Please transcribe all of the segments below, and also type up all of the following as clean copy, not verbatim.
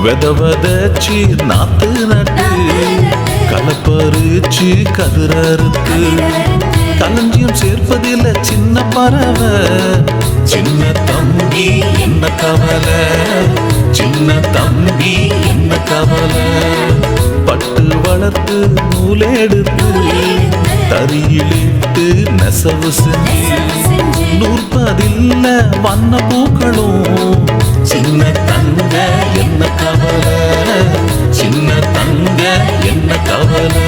வெதவதச்சு நாத்து நட்டு களப்பறிச்சு கதிரறுத்து களஞ்சியம் சேர்ப்பதில்ல சின்ன பறவை. சின்ன தம்பி என்ன கவலை, சின்ன தம்பி என்ன கவலை. பட்டு வளர்த்து நூலெடுத்து தறியிலிட்டு நெசவு செஞ்சு நூற்பதில்ல வண்ண பூக்களும். சின்ன தங்க என்ன கவலை, சின்ன தங்க என்ன கவலை.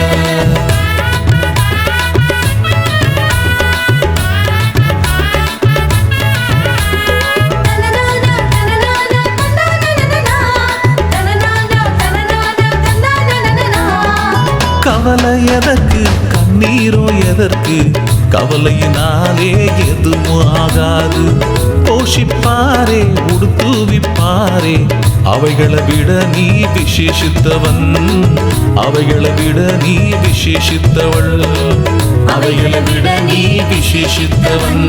கவலை எதற்கு, கண்ணீரோ எதற்கு, கவலையினாலே எதுவும் ஆகாது. போஷிப்பாரே உடுத்துவிப்பாரே, அவைகளை விட நீ விசேஷித்தவன், அவைகளை விட நீ விசேஷித்தவள். அவைகளை விட நீ விசேஷித்தவன்,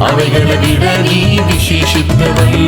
அவைகளை விட நீ விசேஷித்தவள்.